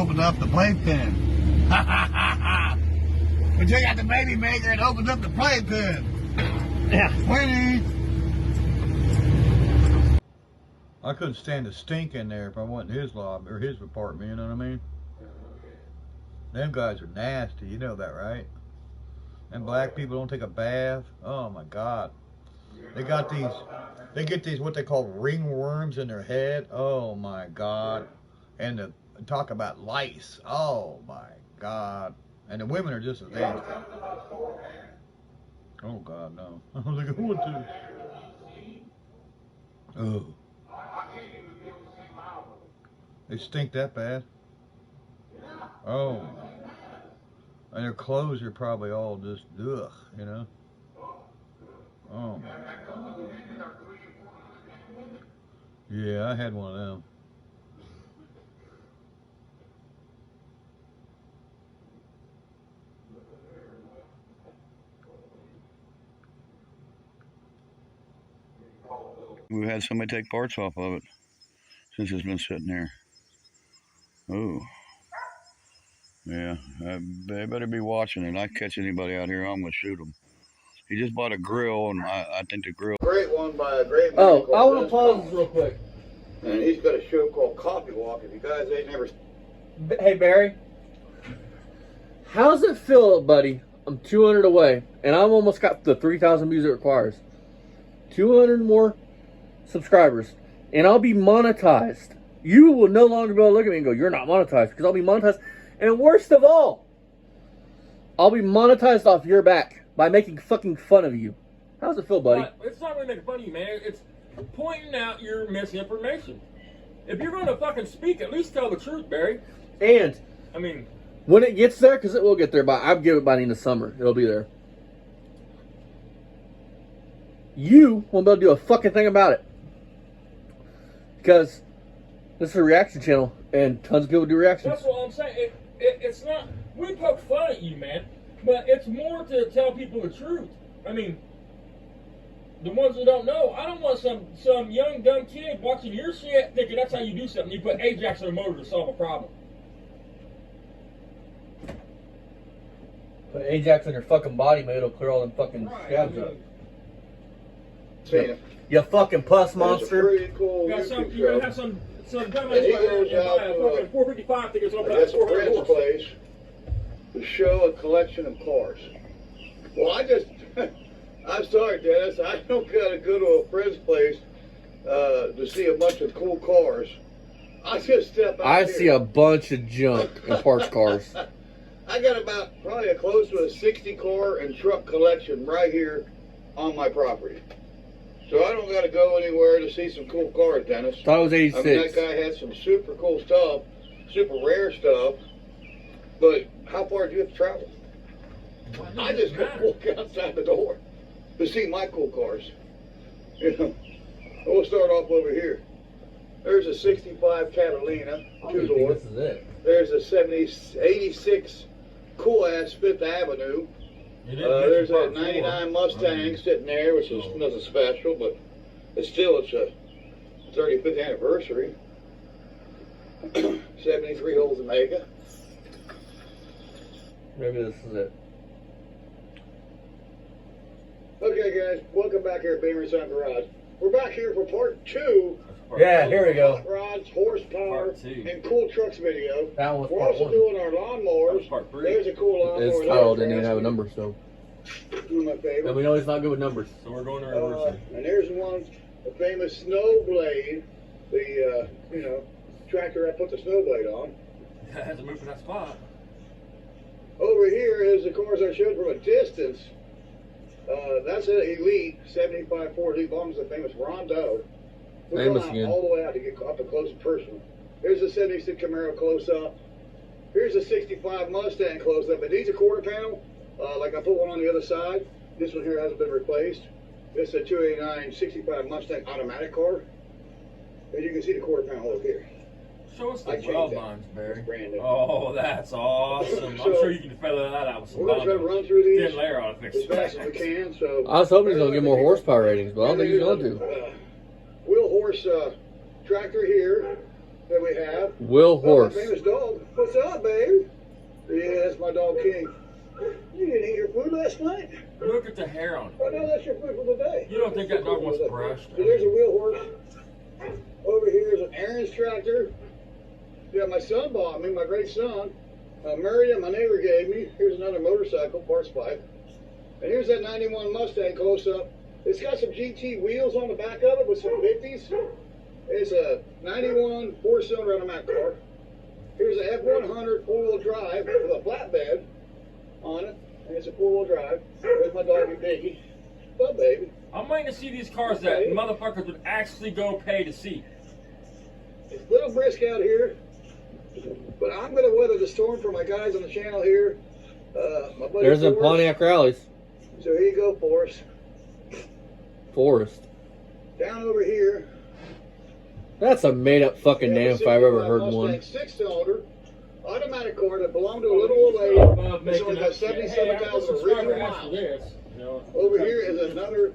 opened up the playpen. We took out the baby maker and opened up the playpen. Yeah. Winnie. I couldn't stand the stink in there if I went in his lobby or his apartment, you know what I mean? Them guys are nasty, you know that, right? And black people don't take a bath. Oh my God. They get these what they call ringworms in their head. Oh my God. And talk about lice. Oh my God. And the women are just as nasty. Oh God, no. I was like, what the? Oh. They stink that bad? Oh. And their clothes are probably all just, ugh, you know? Oh my God. Yeah, I had one of them. We've had somebody take parts off of it since it's been sitting there. Oh. Yeah, they better be watching it. I catch anybody out here, I'm going to shoot them. He just bought a grill, and I think the grill... Great one by a great man. Oh, I want to pause real quick. And he's got a show called Coffee Walk. If you guys ain't never... Hey, Barry. How's it feel, buddy? I'm 200 away, and I've almost got the 3,000 views it requires. 200 more subscribers, and I'll be monetized. You will no longer be able to look at me and go, you're not monetized, because I'll be monetized. And worst of all, I'll be monetized off your back by making fucking fun of you. How's it feel, buddy? It's not really making fun of you, man. It's pointing out your misinformation. If you're going to fucking speak, at least tell the truth, Barry. And I mean, when it gets there, because it will get there, I'll give it by the end of summer. It'll be there. You won't be able to do a fucking thing about it. Because this is a reaction channel, and tons of people do reactions. that's what I'm saying. It's not, we poke fun at you, man, but it's more to tell people the truth. I mean, the ones that don't know, I don't want some young, dumb kid watching your shit thinking that's how you do something. You put Ajax on a motor to solve a problem. Put Ajax on your fucking body, man. It'll clear all them fucking scabs up. You fucking puss monster. Pretty cool You're YouTube going to show. have some dumbass And he right goes there out and buy a to, fucking 455 tickets over That's that a friend's 400 horse. place to show a collection of cars. Well, I'm sorry, Dennis. I don't gotta go to a friend's place to see a bunch of cool cars. I just step out I here. see a bunch of junk in parts cars. I got about probably a close to a 60 car and truck collection right here on my property. So I don't gotta go anywhere to see some cool cars, Dennis. Thought it was I 86. mean, that guy had some super cool stuff, super rare stuff. But how far do you have to travel? I just go walk outside the door to see my cool cars. You know, we'll start off over here. There's a 65 Catalina, two-door. This is it. There's a 86 cool-ass Fifth Avenue. There's a 99 Mustang sitting there, which is nothing special, but it's a 35th anniversary. 73 Olds Omega. Maybe this is it. Okay, guys, welcome back here at Beamer Sun Garage. We're back here for part 2. Yeah, here we go. Hot rods, horsepower, Part 2. and cool trucks video. That was We're part also 1. doing our lawnmowers. Part 3. There's a cool lawnmower. His title didn't even have a number, so. One of my And favorites. we know he's not good with numbers. So we're going to reverse it. And there's one, the famous snow blade, the tractor I put the snow blade on. I had to move from that spot. Over here is the cars I showed from a distance. That's an Elite 75 Ford Elite belongs to the famous Rondo. We're Famous going again. all the way out to get up and close and personal. Here's a 76 Camaro close up. Here's a 65 Mustang close up. It needs a quarter panel. Like I put one on the other side. This one here hasn't been replaced. This is a 289 65 Mustang automatic car. And you can see the quarter panel over here. Show us I the changed weld that. lines, Barry. It's brand new. Oh, that's awesome. So, I'm sure you can feather that out with some We're going to try to bombs. run through these Thin layer on it. as fast as we can. So I was hoping he's going to get more horsepower ratings, but I don't think he's going to. Wheel horse tractor here. that we have. Will Oh, my Horse. famous dog. What's up, babe? Yeah, that's my dog King. You didn't eat your food last night? Look at the hair on it. Oh no, that's your food for the day. You don't think that dog wants brushed? So there's a wheel horse. Over here is an Aaron's tractor. Yeah, my son bought me, my great son. Murray, my neighbor gave me. Here's another motorcycle, parts pipe. And here's that 91 Mustang close up. It's got some GT wheels on the back of it with some 50s. It's a 91 4-cylinder automatic car. Here's a F100 4-wheel drive with a flatbed on it. And it's a 4-wheel drive. There's my doggy Biggie. Well, baby. I'm waiting to see these cars that motherfuckers would actually go pay to see. It's a little brisk out here. But I'm going to weather the storm for my guys on the channel here. My buddy There's the Forrest. Pontiac rallies. So here you go, Forrest. Forest. Down over here. That's a made-up fucking name if I've ever heard Mustang one. 6-cylinder automatic car that belonged to a little old lady. It's only got 77,000 original miles. Over here is another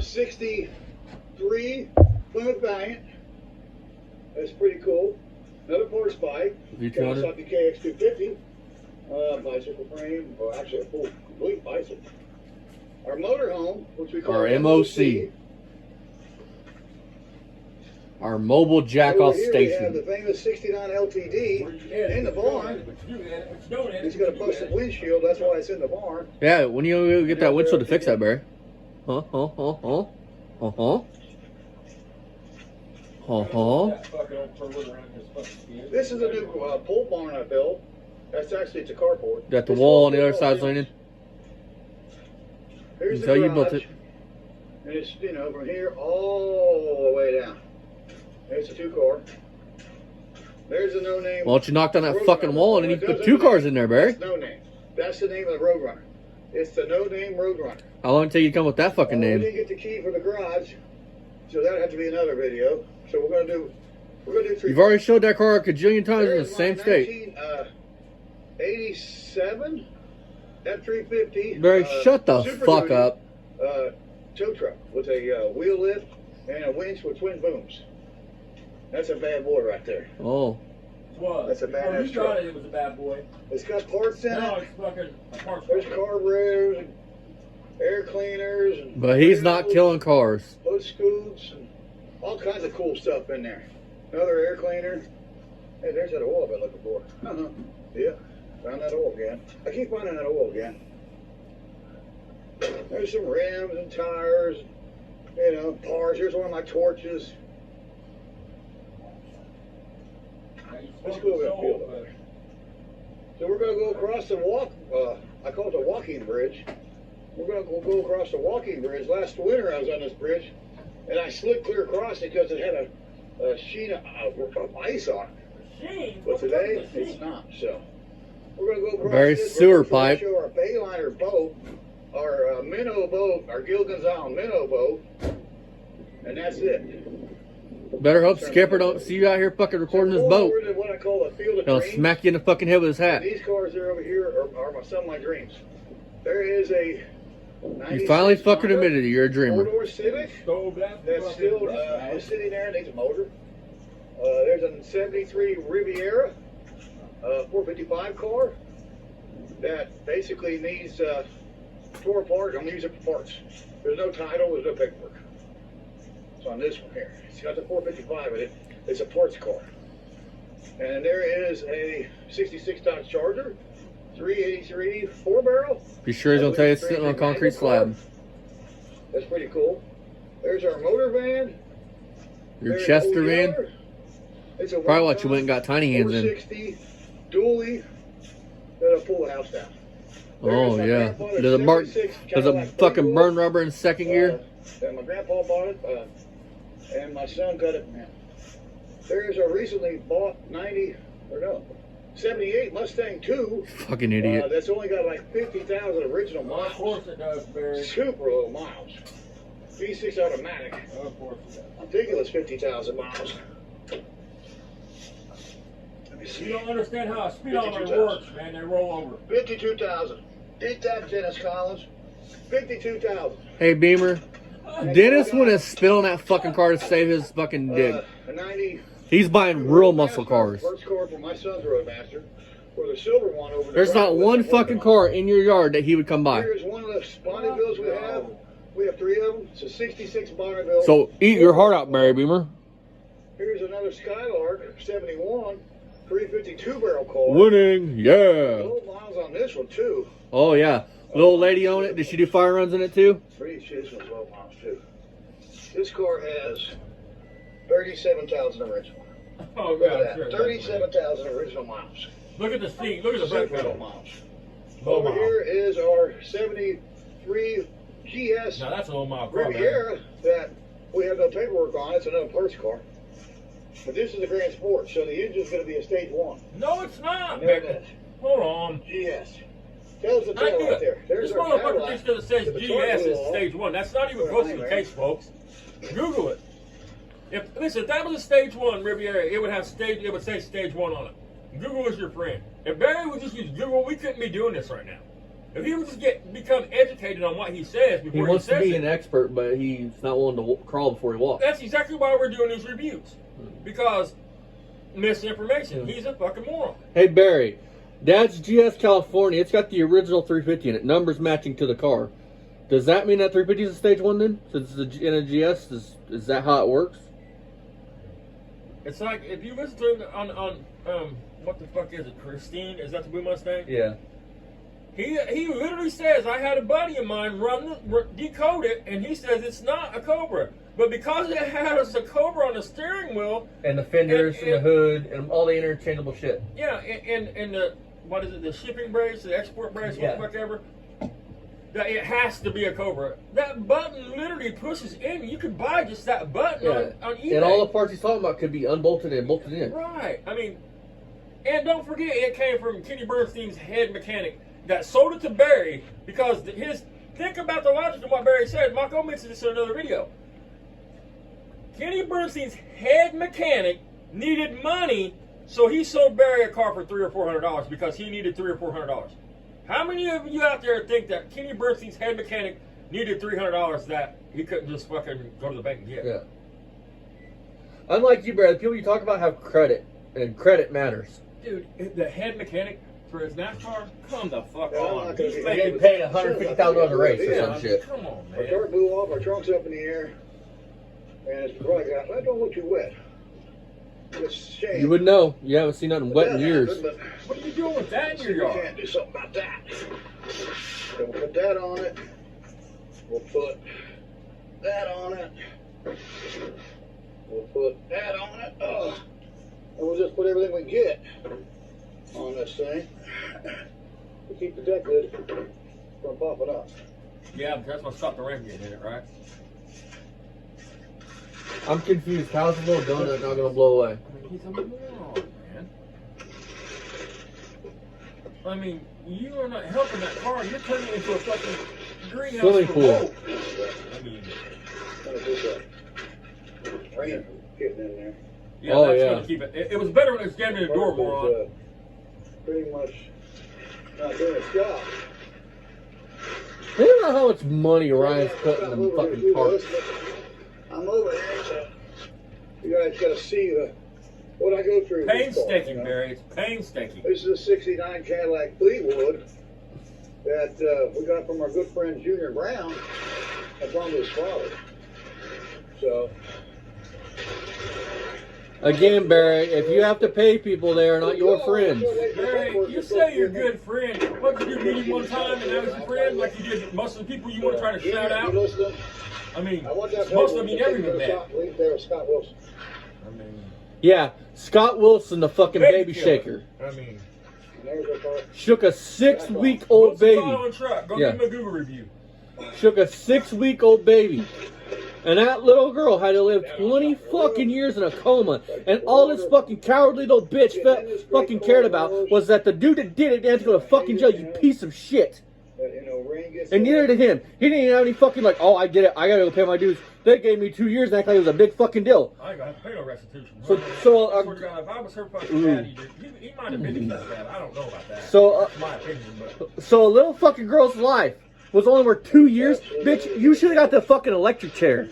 63 Plymouth Valiant. That's pretty cool. Another force bike. V200. Kawasaki KX250. Bicycle frame, or actually a full complete bicycle. Our motorhome, which we call Our MOC. Our mobile jack-off Over here we have the station. famous 69 LTD in the barn. It's got a busted windshield, that's why it's in the barn. Yeah, when you get that windshield to fix that, Barry? Huh? This is a new pole barn I built. That's actually, it's a carport. Got the This wall on whole the other thing side's all leaning. Here's the Until you garage. built it. And it's, from here all the way down. There's a 2-car. There's a no-name. Why don't you knock down that fucking wall and then you can put 2 cars in there, Barry? That's no name. That's the name of the Roadrunner. It's the no-name Roadrunner. How long until you come with that fucking We name? didn't get the key for the garage, so that'd have to be another video. So we're gonna do 3. You've already showed that car a cajillion times in the There's my same state. 1987 F350. Barry, shut the Super fuck Duty, up. Tow truck with a wheel lift and a winch with twin booms. That's a bad boy right there. Oh. That's a badass You truck. got it was a bad boy. It's got parts in Now it. it's fucking a parts. There's carburetors and air cleaners. And But he's not killing cars. Load scoops and all kinds of cool stuff in there. Another air cleaner. Hey, there's that oil I've been looking for. Yeah, found that oil again. I keep finding that oil again. There's some rims and tires, parts. Here's one of my torches. Let's go over that field over there. So we're going to go across the I call it the walking bridge. We're going to go across the walking bridge. Last winter I was on this bridge, and I slid clear across it because it had a sheet of ice on it. But today, it's not. So we're going to go across Very this. sewer We're gonna pipe. show our Bayliner boat, our minnow boat, our Gilligan's Island minnow boat, and that's it. Better hope Skipper don't see you out here fucking recording this boat. Over to what I call the field of He'll dreams. smack you in the fucking head with his hat. These cars that are over here are some of my dreams. There is a You finally fucking admitted it. You're a dreamer. four-door Civic that's still sitting there. Needs a motor. There's a 73 Riviera 455 car that basically needs tore apart. I'm gonna use it for parts. There's no title. There's no paperwork. It's on this one here. It's got the 455 in it. It's a parts car. And there is a 66 Dodge Charger, 383 4-barrel. Be sure he's gonna tell you it's sitting on a concrete slab. That's pretty cool. There's our motor van. Your There's Chester Old van. Yeller. It's a Probably what you went and got tiny hands in. 460 dually that'll pull the house down. Oh There's my yeah. grandfather's Does it mark? 76 Does it Cadillac fucking Playboy. burn rubber in second gear? And my grandpa bought it, and my son got it now. There's a recently bought 78 Mustang 2. Fucking idiot. That's only got like 50,000 original Of miles. course it does, Barry. Super low miles. V6 automatic. Of course it does. I'm thinking it's 50,000 miles. Let me see. You don't understand how a speedometer 52,000. works, man. They roll over. 52,000. Eat that, Dennis Collins. 52,000. Hey Beamer. Dennis went and spit on that fucking car to save his fucking dick. A 90 He's buying real muscle cars. First car for my son's Roadmaster, or the silver one over the There's front not with one the fucking on. car in your yard that he would come by. Here's one of the Bonneville's we have. We have 3 of them. It's a 66 Bonneville. So eat your heart out, Barry Beamer. Here's another Skylark 71 352 barrel car. Winning, yeah. Low miles on this one too. Oh yeah. Little lady own it. Did she do fire runs in it too? Pretty shit, this one's low miles too. This car has 37,000 original. Oh, Look God. at that. 37,000 original miles. Look at the seat. Look at the brake Super low pedal. miles. Low Over mile. here is our 73 GS Now that's a low mile car, man. Riviera that we have no paperwork on. It's another parts car. But this is a Grand Sport, so the engine's going to be a stage 1. No, it's not. There it man. is. Hold on. GS. Tells the I tale knew right it. there. There's This our motherfucker Cadillac. thinks that it says with the torque GS is wheel on. stage 1. That's not even Put a close to the line case, folks. Google it. Listen, if that was a stage 1 Riviera, it would have stage. It would say stage 1 on it. Google is your friend. If Barry would just use Google, we couldn't be doing this right now. If he would just become educated on what he says He before he, wants to says be it, an expert, but he's not willing to crawl before he walks. that's exactly why we're doing these reviews. Because misinformation. He's a fucking moron. Hey Barry, Dad's GS California. It's got the original 350 in it. Numbers matching to the car. Does that mean that 350 is a stage 1 then? Since it's in a GS, is that how it works? It's like if you listen to him on what the fuck is it? Christine? Is that the Blue Mustang? Yeah. He literally says, I had a buddy of mine decode it, and he says it's not a Cobra. But because it has a Cobra on the steering wheel, And the fenders And- and the hood and all the interchangeable shit. yeah, and the, what is it, the shipping brace, the export brace, Yeah. what the fuck ever, that it has to be a Cobra. That button literally pushes in. You could buy just that button Yeah. on eBay. And all the parts he's talking about could be unbolted and bolted in. Right. I mean, and don't forget, it came from Kenny Bernstein's head mechanic that sold it to Barry because think about the logic of what Barry said. Marco mentioned this in another video. Kenny Bernstein's head mechanic needed money, so he sold Barry a car for $300 or $400 because he needed $300 or $400. How many of you out there think that Kenny Bernstein's head mechanic needed $300 that he couldn't just fucking go to the bank and get? Yeah. Unlike you, Barry, the people you talk about have credit, and credit matters. Dude, the head mechanic for his NASCAR, come the fuck Yeah, I'm on. not gonna He's be- You're getting making, paid $150,000 a race or Yeah. some shit. come on, Our man. torque blew off, our trunk's up in the air, and it's probably got, that don't look too wet. It's a shame. You would know. You haven't seen nothing wet in That years. happened, What are you doing with that in but your we yard? can't do something about that. So we'll put that on it. We'll put that on it. We'll put that on it. And we'll just put everything we get on this thing to keep the deck lid from popping up. Yeah, but that's gonna stop the rain from getting in it, right? I'm confused. How's the little donut not going to blow away? I mean, he's a moron, man. I mean, you are not helping that car. You're turning it into a fucking greenhouse Swimming for pool. gold. I mean, Kind of just a rain getting in there. yeah, Oh, that's yeah. gonna keep it. It was better when it was jamming in the door, moron. It's, pretty much not doing its job. They don't know how much money Ryan's putting in the fucking parts. I'm over here, so you guys got to see what I go through. with this car, Painstaking, you know. Barry. It's painstaking. This is a '69 Cadillac Fleetwood that we got from our good friend Junior Brown. That's on his father. So Again, Barry, if you have to pay people, they are not your friends. Barry, you say you're a good friend. What did you meet him one time and that was your friend? Like you did most of the people you want to try to shout out? You listening? I mean, I want that most of them you never even met. Scott Wilson. I mean, Yeah, Scott Wilson, the fucking baby killer. shaker. I mean, And there's our car. Shook a 6-week-old baby. Following truck. Go Yeah. give him a Google review. Shook a 6-week-old baby. And that little girl had to live 20 fucking years in a coma. And all this fucking cowardly little bitch fucking cared about was that the dude that did it didn't have to go to fucking jail, you piece of shit. Rain gets And neither did him. He didn't even have any fucking like, oh, I did it. I gotta go pay my dues. They gave me 2 years and act like it was a big fucking deal. I ain't gonna have to pay no restitution. So- I swear to God, if I was her fucking daddy, he might have been his dad. I don't know about that. So, That's my opinion, but So a little fucking girl's life was only worth 2 years? Bitch, you should have got the fucking electric chair.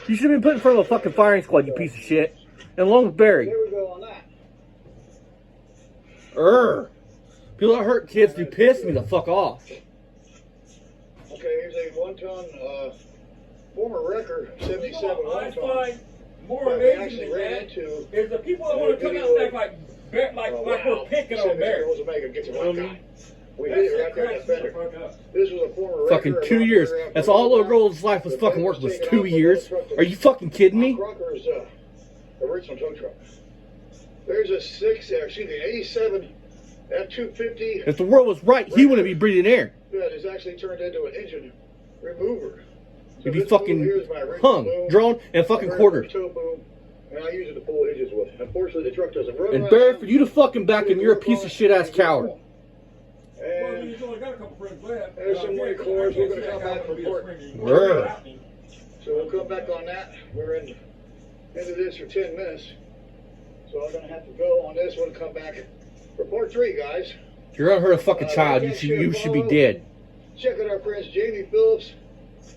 You should have been put in front of a fucking firing squad, you piece of shit. and along with Barry. There we go on that. People that hurt kids do piss me the fuck off. Okay, here's a 1-ton former wrecker, 77 I 1-ton. find more That we amazing actually than ran that into. is the people that want to come out and act like we're picking on Barry. Omega gets a one guy. We hit it right there in the fender. This was a former Fucking wrecker 2 about years. there after That's all the the girl's life was fucking work was 2 years. Are you fucking kidding me? Crocker's original tow truck. There's a 87 F-250 If the world was right, he wouldn't be breathing air. that is actually turned into an engine remover. He'd be this boom fucking here is my original hung, boom, drawn, and fucking my quartered. tow boom, and I use it to pull engines with. Unfortunately, the truck doesn't run. And right Barry, now. for you to fucking back him, you're a piece of shit ass coward. Well, And he's only got a couple friends left. There's some more cars. We're gonna come back and report. So we'll come back on that. We're into this for 10 minutes. So I'm gonna have to go on this one. Come back. Report 3, guys. If you're gonna hurt a fucking child, you should be dead. Check out our friends Jamie Phillips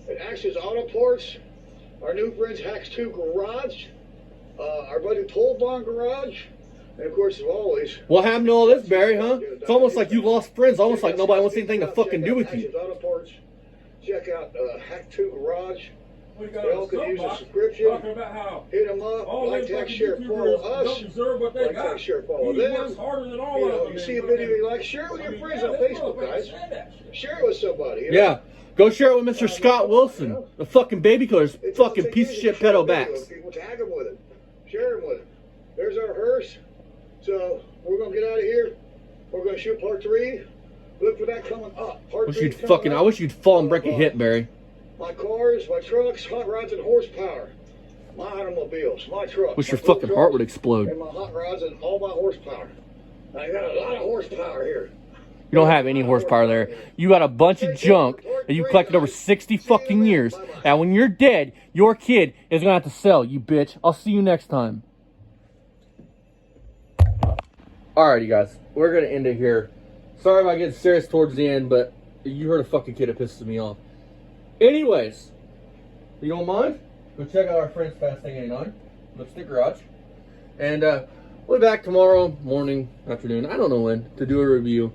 at Actions Auto Parts. Our new friends Hacks 2 Garage. Our buddy Toll Barn Garage. And of course, as always, What happened to all this, Barry, huh? It's almost like you lost friends, almost like nobody wants anything to fucking do with you. Actions Auto Parts. Check out Hack 2 Garage. We got They all a could use a soapbox subscription. talking about how Hit them up. all Like, them text, fucking share, follow YouTubers us. don't deserve what they Like, got. text, share, follow He them. works harder than all You of know, them. you see a video you like, share it with your friends on Facebook, guys. Share it with somebody. You know? Yeah. Go share it with Mr. Scott Wilson, the fucking baby killer's It's all fucking take piece of easy. shit Share pedo the video backs. with people. Tag them with it. Share them with it. There's our hearse. So we're gonna get out of here. We're gonna shoot part 3. Look for that coming up. Part 3 is coming I up. wish you'd fall and break a hip, Barry. My cars, my trucks, hot rods, and horsepower. My automobiles, my trucks. Wish my your fucking tow heart would trucks, explode. and my hot rods and all my horsepower. I got a lot of horsepower here. You don't have any horsepower there. You got a bunch of junk that you collected over 60 fucking years. And when you're dead, your kid is gonna have to sell, you bitch. I'll see you next time. Alright, you guys. We're gonna end it here. Sorry about getting serious towards the end, but you heard a fucking kid that pisses me off. Anyways, you don't mind? Go check out our friends Fast Thing 89, Lipstick Garage. And we'll be back tomorrow morning, afternoon, I don't know when, to do a review.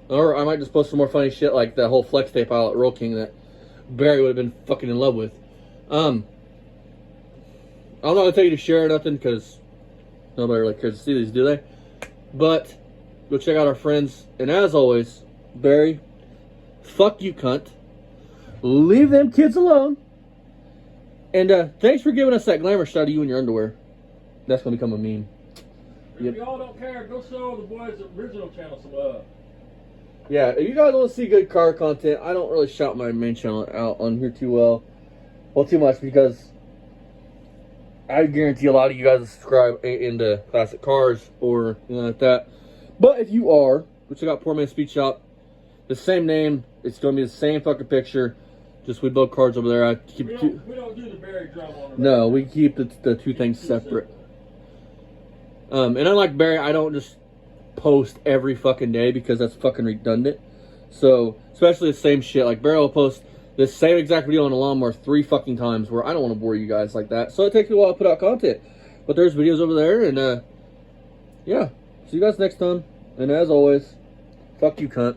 Or I might just post some more funny shit like that whole flex tape out at Roll King that Barry would have been fucking in love with. I'm not gonna tell you to share or nothing because nobody really cares to see these, do they? But go check out our friends. And as always, Barry, fuck you, cunt. Leave them kids alone. And thanks for giving us that glamour shot of you in your underwear. That's gonna become a meme. If y'all don't care, go show the boys' original channel some love. Yeah, if you guys want to see good car content, I don't really shout my main channel out on here too much because I guarantee a lot of you guys subscribe into classic cars or anything like that. But if you are, go check out Poor Man's Speed Shop. The same name, it's going to be the same fucking picture. Just we build cars over there. We don't do the Barry drum on it. No, we keep the two things separate. And unlike Barry, I don't just post every fucking day because that's fucking redundant. So, especially the same shit. Like, Barry will post the same exact video on a lawnmower 3 fucking times where I don't want to bore you guys like that. So, it takes me a while to put out content. But there's videos over there, and, yeah. See you guys next time. And as always, fuck you, cunt.